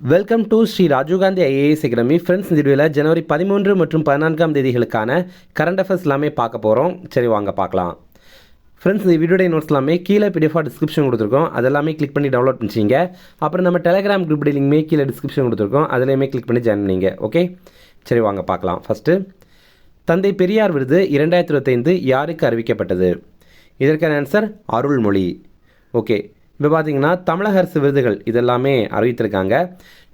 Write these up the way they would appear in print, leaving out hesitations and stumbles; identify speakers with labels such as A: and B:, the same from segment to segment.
A: Welcome to Shri Rajiv Gandhi IAS academy. Friends, இந்த வீடியோவில் ஜனவரி 13 மற்றும் 14 தேதிகளுக்கான கரண்ட் அஃபேர்ஸ் எல்லாமே பார்க்க போகிறோம். சரி, வாங்க பார்க்கலாம். ஃப்ரெண்ட்ஸ், இந்த வீடியோடைய நோட்ஸ் எல்லாமே கீழே பிடிஎஃபாக டிஸ்கிரிப்ஷன் கொடுத்துருக்கோம். அதெல்லாமே கிளிக் பண்ணி டவுன்லோட் பண்ணிச்சிங்க. அப்புறம் நம்ம டெலிகிராம் குரூப் லிங்க்மே கீழே டிஸ்கிரிப்ஷன் கொடுத்துருக்கோம். அதிலையுமே கிளிக் பண்ணி ஜாயின் பண்ணிங்க. ஓகே, சரி வாங்க பார்க்கலாம். ஃபஸ்ட்டு, தந்தை பெரியார் விருது 2025 யாருக்கு அறிவிக்கப்பட்டது? இதற்கான ஆன்சர் அருள்மொழி. ஓகே, இப்போ பார்த்தீங்கன்னா தமிழக அரசு விருதுகள் இதெல்லாமே அறிவித்திருக்காங்க.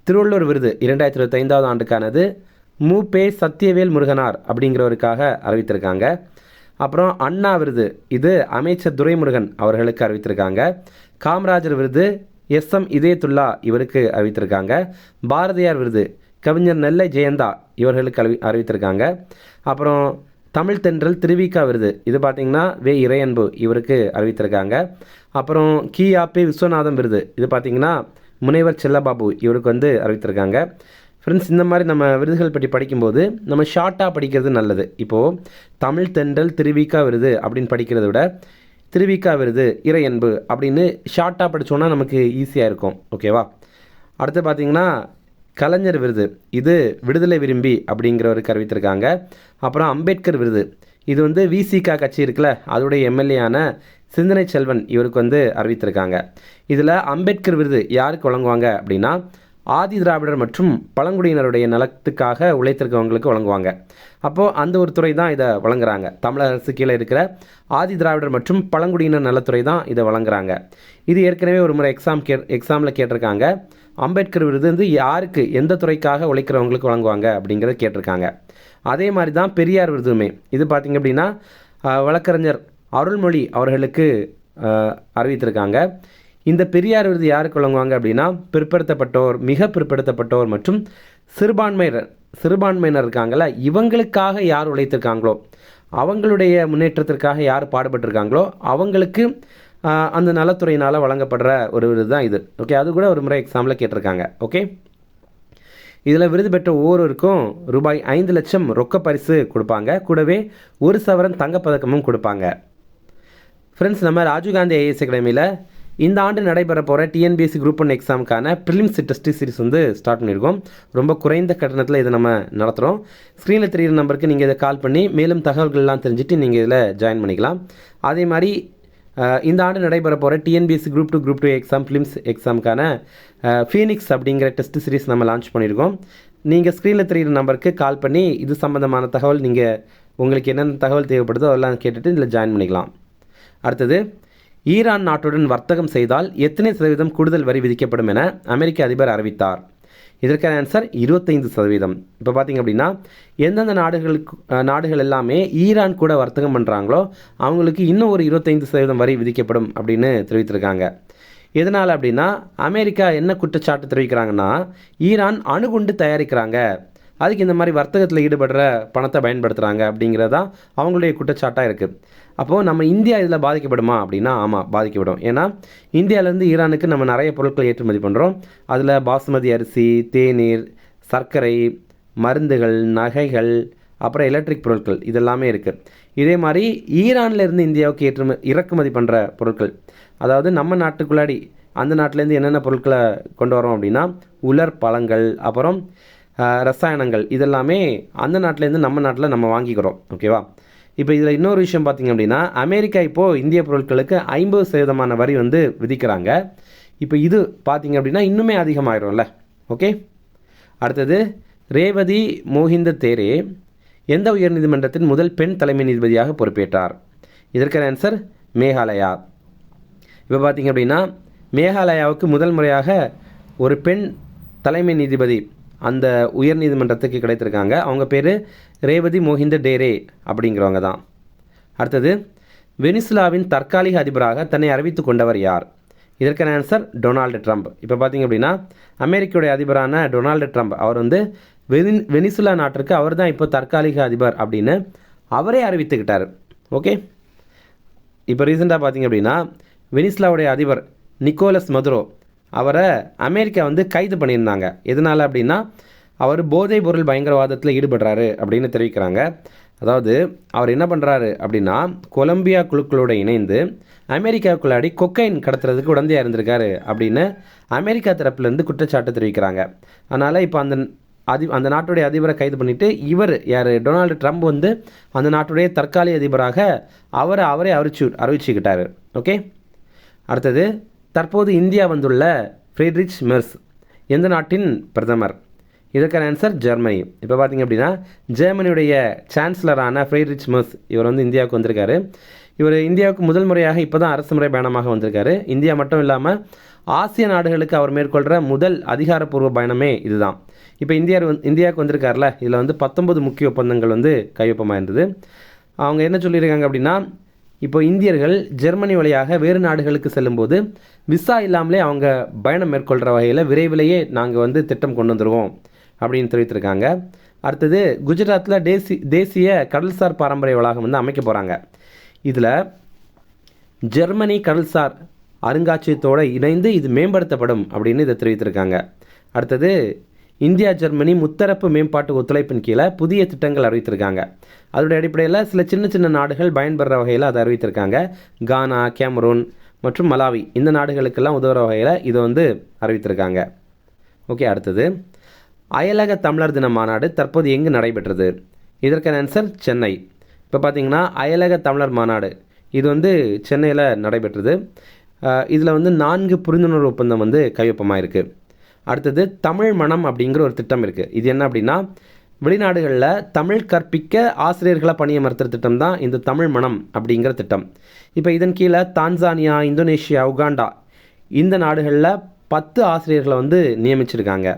A: திருவள்ளுவர் விருது 2025 ஆண்டுக்கானது மு.பெ. சத்தியவேல் முருகனார் அப்படிங்கிறவருக்காக அறிவித்திருக்காங்க. அப்புறம் அண்ணா விருது இது அமைச்சர் துரைமுருகன் அவர்களுக்கு அறிவித்திருக்காங்க. காமராஜர் விருது எஸ்.எம். இதயத்துல்லா இவருக்கு அறிவித்திருக்காங்க. பாரதியார் விருது கவிஞர் நெல்லை ஜெயந்தா இவர்களுக்கு அறிவித்திருக்காங்க. அப்புறம் தமிழ் தென்றல் திருவிக்கா விருது இது பார்த்திங்கன்னா வே இறையன்பு இவருக்கு அறிவித்திருக்காங்க. அப்புறம் கி.ஆ.பெ. விஸ்வநாதம் விருது இது பார்த்திங்கன்னா முனைவர் செல்லபாபு இவருக்கு அறிவித்திருக்காங்க. ஃப்ரெண்ட்ஸ், இந்த மாதிரி நம்ம விருதுகள் பற்றி படிக்கும்போது நம்ம ஷார்ட்டாக படிக்கிறது நல்லது. இப்போது தமிழ் தென்றல் திருவிக்கா விருது அப்படின்னு படிக்கிறத விட திருவிக்கா விருது இறையன்பு அப்படின்னு ஷார்ட்டாக படித்தோன்னா நமக்கு ஈஸியாக இருக்கும். ஓகேவா? அடுத்து பார்த்திங்கன்னா கலைஞர் விருது இது விடுதலை விரும்பி அப்படிங்கிறவருக்கு அறிவித்திருக்காங்க. அப்புறம் அம்பேத்கர் விருது இது விசிகா கட்சி இருக்குல்ல, அதோடைய எம்எல்ஏயான சிந்தனை செல்வன் இவருக்கு அறிவித்திருக்காங்க. இதில் அம்பேத்கர் விருது யாருக்கு வழங்குவாங்க அப்படின்னா ஆதி திராவிடர் மற்றும் பழங்குடியினருடைய நலத்துக்காக உழைத்திருக்கவங்களுக்கு வழங்குவாங்க. அப்போது அந்த ஒரு துறை தான் இதை வழங்குறாங்க. தமிழக அரசு கீழே இருக்கிற ஆதி திராவிடர் மற்றும் பழங்குடியினர் நலத்துறை தான் இதை வழங்குறாங்க. இது ஏற்கனவே ஒரு முறை எக்ஸாமில் கேட்டிருக்காங்க. அம்பேத்கர் விருது யாருக்கு எந்த துறைக்காக உழைக்கிறவங்களுக்கு வழங்குவாங்க அப்படிங்கிறத கேட்டிருக்காங்க. அதே மாதிரி தான் பெரியார் விருதுமே இது பார்த்திங்க அப்படின்னா வழக்கறிஞர் அருள்மொழி அவர்களுக்கு அறிவித்திருக்காங்க. இந்த பெரியார் விருது யாருக்கு வழங்குவாங்க அப்படின்னா பிற்படுத்தப்பட்டோர், மிக பிற்படுத்தப்பட்டோர் மற்றும் சிறுபான்மையினர் இருக்காங்கள, இவங்களுக்காக யார் உழைத்திருக்காங்களோ, அவங்களுடைய முன்னேற்றத்திற்காக யார் பாடுபட்டிருக்காங்களோ அவங்களுக்கு அந்த நலத்துறையினால் வழங்கப்படுற ஒரு விருது தான் இது. ஓகே, அது கூட ஒரு முறை எக்ஸாமில் கேட்டிருக்காங்க. ஓகே, இதில் விருது பெற்ற ஒவ்வொருவருக்கும் ரூபாய் 5 லட்சம் ரொக்க பரிசு கொடுப்பாங்க. கூடவே 1 சவரன் தங்கப்பதக்கமும் கொடுப்பாங்க. ஃப்ரெண்ட்ஸ், நம்ம ராஜீவ் காந்தி ஐஏஎஸ் அகாடமியில் இந்த ஆண்டு நடைபெற போகிற டிஎன்பிஎஸ்சி குரூப் 1 எக்ஸாமுக்கான ப்ரிலிம்ஸ் டெஸ்ட் சீரிஸ் ஸ்டார்ட் பண்ணியிருக்கோம். ரொம்ப குறைந்த கட்டணத்தில் இதை நம்ம நடத்துகிறோம். ஸ்க்ரீனில் தெரிகிற நம்பருக்கு நீங்கள் இதை கால் பண்ணி மேலும் தகவல்கள்லாம் தெரிஞ்சுட்டு நீங்கள் இதில் ஜாயின் பண்ணிக்கலாம். அதே மாதிரி இந்த ஆண்டு நடைபெற போகிற டிஎன்பிஎஸ்சி குரூப் 2 எக்ஸாம் ப்ரிலிம்ஸ் எக்ஸாமுக்கான ஃபீனிக்ஸ் அப்படிங்கிற டெஸ்ட் சீரிஸ் நம்ம லான்ச் பண்ணியிருக்கோம். நீங்கள் ஸ்க்ரீனில் தெரிகிற நம்பருக்கு கால் பண்ணி இது சம்மந்தமான தகவல் உங்களுக்கு என்னென்ன தகவல் தேவைப்படுதோ அதெல்லாம் கேட்டுட்டு இதில் ஜாயின் பண்ணிக்கலாம். அடுத்தது, ஈரான் நாட்டுடன் வர்த்தகம் செய்தால் எத்தனை சதவீதம் கூடுதல் வரி விதிக்கப்படும் என அமெரிக்க அதிபர் அறிவித்தார்? இதற்கான ஆன்சர் 25%. இப்போ பார்த்திங்க அப்படின்னா எந்தெந்த நாடுகள் எல்லாமே ஈரான் கூட வர்த்தகம் பண்ணுறாங்களோ அவங்களுக்கு இன்னும் ஒரு 25% வரி விதிக்கப்படும் அப்படின்னு தெரிவித்திருக்காங்க. எதனால் அப்படின்னா அமெரிக்கா என்ன குற்றச்சாட்டு தெரிவிக்கிறாங்கன்னா ஈரான் அணுகுண்டு தயாரிக்கிறாங்க, அதுக்கு இந்த மாதிரி வர்த்தகத்தில் ஈடுபடுற பணத்தை பயன்படுத்துகிறாங்க அப்படிங்கிறதான் அவங்களுடைய குற்றச்சாட்டாக இருக்குது. அப்போது நம்ம இந்தியா இதில் பாதிக்கப்படுமா அப்படின்னா ஆமாம், பாதிக்கப்படும். ஏன்னா இந்தியாவிலேருந்து ஈரானுக்கு நம்ம நிறைய பொருட்கள் ஏற்றுமதி பண்ணுறோம். அதில் பாசுமதி அரிசி, தேநீர், சர்க்கரை, மருந்துகள், நகைகள், அப்புறம் எலக்ட்ரிக் பொருட்கள் இதெல்லாமே இருக்குது. இதே மாதிரி ஈரான்லேருந்து இந்தியாவுக்கு இறக்குமதி பண்ணுற பொருட்கள், அதாவது நம்ம நாட்டுக்குள்ளாடி அந்த நாட்டிலேருந்து என்னென்ன பொருட்களை கொண்டு வரோம் அப்படின்னா உலர் பழங்கள், அப்புறம் ரசாயனங்கள் இதெல்லாமே அந்த நாட்டிலேருந்து நம்ம நாட்டில் நம்ம வாங்கிக்கிறோம். ஓகேவா? இப்போ இதில் இன்னொரு விஷயம் பார்த்திங்க அப்படின்னா அமெரிக்கா இப்போது இந்திய பொருட்களுக்கு 50% வரி விதிக்கிறாங்க. இப்போ இது பார்த்திங்க அப்படின்னா இன்னுமே அதிகமாகிடும்ல. ஓகே, அடுத்தது, ரேவதி மோஹிந்த தேரே எந்த உயர்நீதிமன்றத்தின் முதல் பெண் தலைமை நீதிபதியாக பொறுப்பேற்றார்? இதற்கான ஆன்சர் மேகாலயா. இப்போ பார்த்திங்க அப்படின்னா மேகாலயாவுக்கு முதல் முறையாக ஒரு பெண் தலைமை நீதிபதி அந்த உயர் நீதிமன்றத்துக்கு கிடைத்திருக்காங்க. அவங்க பேர் ரேவதி மோஹிந்த டேரே அப்படிங்கிறவங்க தான். அடுத்தது, வெனிசுலாவின் தற்காலிக அதிபராக தன்னை அறிவித்து கொண்டவர் யார்? இதற்கான ஆன்சர் டொனால்டு ட்ரம்ப். இப்போ பார்த்திங்க அப்படின்னா அமெரிக்காவுடைய அதிபரான டொனால்டு ட்ரம்ப் அவர் வெனிசுலா நாட்டிற்கு அவர் தான் இப்போ தற்காலிக அதிபர் அப்படின்னு அவரே அறிவித்துக்கிட்டார். ஓகே, இப்போ ரீசெண்டாக பார்த்திங்க அப்படின்னா வெனிசுலாவுடைய அதிபர் நிக்கோலஸ் மதுரோ அவரை அமெரிக்கா கைது பண்ணியிருந்தாங்க. எதனால் அப்படின்னா அவர் போதைப் பொருள் பயங்கரவாதத்தில் ஈடுபடுறாரு அப்படின்னு தெரிவிக்கிறாங்க. அதாவது அவர் என்ன பண்ணுறாரு அப்படின்னா கொலம்பியா குழுக்களோடு இணைந்து அமெரிக்காவுக்குள்ளாடி கொக்கைன் கடத்துறதுக்கு உடந்தையாக இருந்திருக்காரு அப்படின்னு அமெரிக்கா தரப்புலேருந்து குற்றச்சாட்டு தெரிவிக்கிறாங்க. அதனால் இப்போ அந்த நாட்டுடைய அதிபரை கைது பண்ணிவிட்டு இவர் யார் டொனால்டு ட்ரம்ப் வந்து அந்த நாட்டுடைய தற்காலிக அதிபராக அவரே அறிவிச்சுக்கிட்டார். ஓகே, அடுத்தது தற்போது இந்தியா வந்துள்ள ஃப்ரீட்ரிச் மெர்ஸ் எந்த நாட்டின் பிரதமர்? இதற்கான ஆன்சர் ஜெர்மனி. இப்போ பார்த்திங்க அப்படின்னா ஜெர்மனியுடைய சான்சலரான ஃப்ரீட்ரிச் மெர்ஸ் இவர் வந்து இந்தியாவுக்கு வந்திருக்காரு. இவர் இந்தியாவுக்கு முதல் முறையாக இப்போ தான் அரசு முறை பயணமாக வந்திருக்காரு. இந்தியா மட்டும் இல்லாமல் ஆசிய நாடுகளுக்கு அவர் மேற்கொள்கிற முதல் அதிகாரப்பூர்வ பயணமே இதுதான். இப்போ இந்தியாவுக்கு வந்திருக்காருல, இதில் வந்து 19 முக்கிய ஒப்பந்தங்கள் வந்து கையொப்பமாக இருந்தது. அவங்க என்ன சொல்லியிருக்காங்க அப்படின்னா, இப்போ இந்தியர்கள் ஜெர்மனி வழியாக வேறு நாடுகளுக்கு செல்லும்போது விசா இல்லாமலே அவங்க பயணம் மேற்கொள்கிற வகையில் விரைவிலேயே நாங்கள் வந்து திட்டம் கொண்டு வந்துடுவோம் அப்படின்னு தெரிவித்திருக்காங்க. அடுத்தது குஜராத்தில் தேசிய கடல்சார் பாரம்பரிய வளாகம் வந்து அமைக்க போகிறாங்க. இதில் ஜெர்மனி கடல்சார் அருங்காட்சியகத்தோடு இணைந்து இது மேம்படுத்தப்படும் அப்படின்னு இதை தெரிவித்திருக்காங்க. அடுத்தது இந்தியா ஜெர்மனி முத்தரப்பு மேம்பாட்டு ஒத்துழைப்பின் கீழே புதிய திட்டங்கள் அறிவித்திருக்காங்க. அதோடைய அடிப்படையில் சில சின்ன நாடுகள் பயன்பெற வகையில் அதை அறிவித்திருக்காங்க. கானா, கேமரூன் மற்றும் மலாவி இந்த நாடுகளுக்கெல்லாம் உதவுற வகையில் இதை வந்து அறிவித்திருக்காங்க. ஓகே, அடுத்தது அயலக தமிழர் தின மாநாடு தற்போது எங்கு நடைபெற்றது? இதற்கான ஆன்சர் சென்னை. இப்போ பார்த்திங்கன்னா அயலக தமிழர் மாநாடு இது வந்து சென்னையில் நடைபெற்றது. இதில் வந்து 4 புரிந்துணர்வு ஒப்பந்தம் வந்து கையொப்பமாக இருக்குது. அடுத்தது தமிழ் மனம் அப்படிங்கிற ஒரு திட்டம் இருக்குது. இது என்ன அப்படின்னா, வெளிநாடுகளில் தமிழ் கற்பிக்க ஆசிரியர்களை பணியமர்த்துகிற திட்டம் தான் இந்த தமிழ் மனம் அப்படிங்கிற திட்டம். இப்போ இதன் கீழே தான்சானியா, இந்தோனேஷியா, உகாண்டா இந்த நாடுகளில் 10 ஆசிரியர்களை வந்து நியமிச்சிருக்காங்க.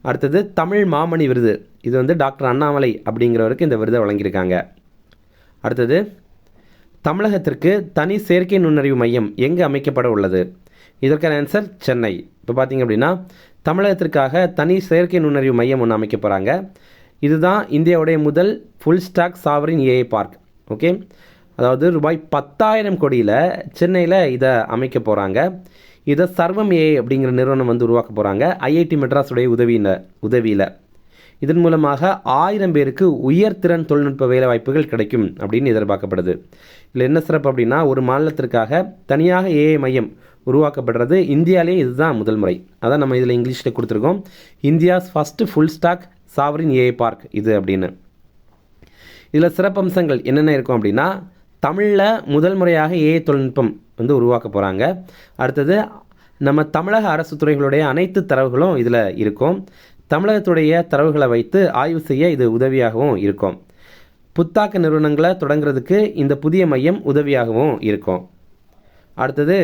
A: அடுத்தது தமிழ் மாமணி விருது இது வந்து டாக்டர் அண்ணாமலை அப்படிங்கிறவருக்கு இந்த விருதை வழங்கியிருக்காங்க. அடுத்தது தமிழகத்திற்கு தனி செயற்கை நுண்ணறிவு மையம் எங்கே அமைக்கப்பட உள்ளது? இதற்கான ஆன்சர் சென்னை. இப்போ பார்த்திங்க அப்படின்னா தமிழகத்திற்காக தனி செயற்கை நுண்ணறிவு மையம் ஒன்று அமைக்க போகிறாங்க. இதுதான் இந்தியாவுடைய முதல் full stack sovereign AI park. Okay, அதாவது ரூபாய் 10,000 கோடியில் சென்னையில் இதை அமைக்க போகிறாங்க. இதை சர்வம் ஏஐ அப்படிங்கிற நிறுவனம் வந்து உருவாக்க போகிறாங்க ஐஐடி மெட்ராஸுடைய உதவியில். இதன் மூலமாக 1000 பேருக்கு உயர்திறன் தொழில்நுட்ப வேலைவாய்ப்புகள் கிடைக்கும் அப்படின்னு எதிர்பார்க்கப்படுது. இதில் என்ன சிறப்பு அப்படின்னா, ஒரு மாநிலத்திற்காக தனியாக ஏஐ மையம் உருவாக்கப்படுறது இந்தியாவிலே இதுதான் முதல் முறை. அதான் நம்ம இதில் இங்கிலீஷில் கொடுத்துருக்கோம், India's first full stack sovereign AI park இது அப்படின்னு. இதில் சிறப்பம்சங்கள் என்னென்ன இருக்கும் அப்படின்னா, தமிழில் முதல் முறையாக ஏஐ தொழில்நுட்பம் வந்து உருவாக்க போகிறாங்க. அடுத்தது நம்ம தமிழக அரசு துறைகளுடைய அனைத்து தரவுகளும் இதில் இருக்கும். தமிழகத்துடைய தரவுகளை வைத்து ஆய்வு செய்ய இது உதவியாகவும் இருக்கும். புத்தாக்க நிறுவனங்களை தொடங்குறதுக்கு இந்த புதிய மையம் உதவியாகவும் இருக்கும். அடுத்தது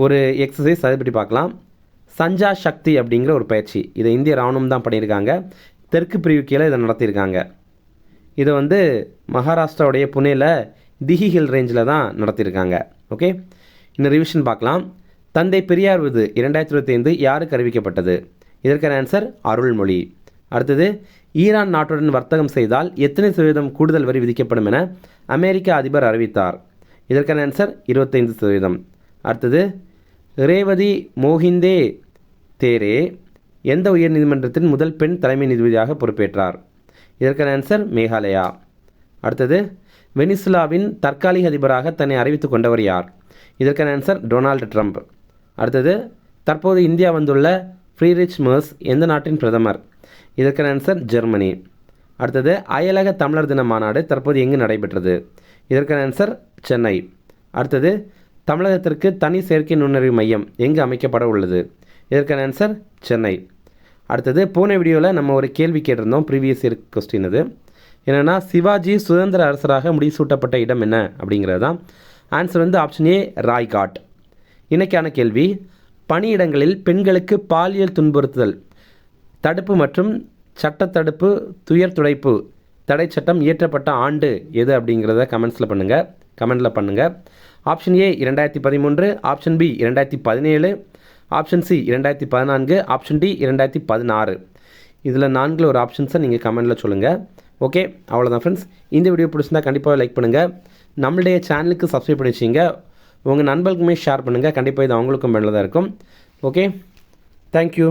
A: ஒரு எக்ஸசைஸ் அதை பற்றி பார்க்கலாம். சஞ்சா சக்தி அப்படிங்கிற ஒரு பயிற்சி, இதை இந்திய ராணுவம் தான் பண்ணியிருக்காங்க. தெற்கு பிரிவு கீழே இதை நடத்தியிருக்காங்க. இதை வந்து மகாராஷ்டிராவுடைய புனேல திஹி ஹில் ரேஞ்சில் தான் நடத்தியிருக்காங்க. ஓகே, இன்னும் ரிவிஷன் பார்க்கலாம். தந்தை பெரியார் விருது 2025 யாருக்கு அறிவிக்கப்பட்டது? இதற்கான ஆன்சர் அருள்மொழி. அடுத்தது ஈரான் நாட்டுடன் வர்த்தகம் செய்தால் எத்தனை சதவீதம் கூடுதல் வரி விதிக்கப்படும் என அமெரிக்க அதிபர் அறிவித்தார்? இதற்கான ஆன்சர் 25%. அடுத்தது ரேவதி மோஹிந்தே தேரே எந்த உயர்நீதிமன்றத்தின் முதல் பெண் தலைமை நீதிபதியாக பொறுப்பேற்றார்? இதற்கான ஆன்சர் மேகாலயா. அடுத்தது வெனிசுலாவின் தற்காலிக அதிபராக தன்னை அறிவித்துக் கொண்டவர் யார்? இதற்கான ஆன்சர் டொனால்டு ட்ரம்ப். அடுத்தது தற்போது இந்தியா வந்துள்ள ஃப்ரீட்ரிச் மெர்ஸ் எந்த நாட்டின் பிரதமர்? இதற்கான ஆன்சர் ஜெர்மனி. அடுத்தது அயலக தமிழர் தின மாநாடு தற்போது எங்கு நடைபெற்றது? இதற்கான ஆன்சர் சென்னை. அடுத்தது தமிழகத்திற்கு தனி செயற்கை நுண்ணறிவு மையம் எங்கு அமைக்கப்பட உள்ளது? இதற்கான ஆன்சர் சென்னை. அடுத்தது போன வீடியோவில் நம்ம ஒரு கேள்வி கேட்டிருந்தோம், ப்ரீவியஸ் இயர் கொஸ்டின் இது. என்னென்னா சிவாஜி சுதந்திர அரசராக முடிசூட்டப்பட்ட இடம் என்ன அப்படிங்கிறது தான். ஆன்சர் வந்து ஆப்ஷன் ஏ ராய்காட். இன்றைக்கான கேள்வி, பணியிடங்களில் பெண்களுக்கு பாலியல் துன்புறுத்துதல் தடுப்பு மற்றும் சட்டத்தடுப்பு துயர் துடைப்பு தடை சட்டம் இயற்றப்பட்ட ஆண்டு எது அப்படிங்கிறத கமெண்டில் பண்ணுங்கள். Option A 2013, option B 2017, option C 2014, option D 2016. இதில் 4 ஒரு ஆப்ஷன்ஸை நீங்கள் கமெண்டில் சொல்லுங்கள். ஓகே, அவ்வளோதான் ஃப்ரெண்ட்ஸ். இந்த வீடியோ பிடிச்சிருந்தால் கண்டிப்பாக லைக் பண்ணுங்கள். நம்மளுடைய சேனலுக்கு சப்ஸ்கிரைப் பண்ணி வச்சிங்க. உங்கள் நண்பர்களுக்குமே ஷேர் பண்ணுங்கள். கண்டிப்பாக இது அவங்களுக்கும் பயனுள்ளதாக இருக்கும். Okay, thank you.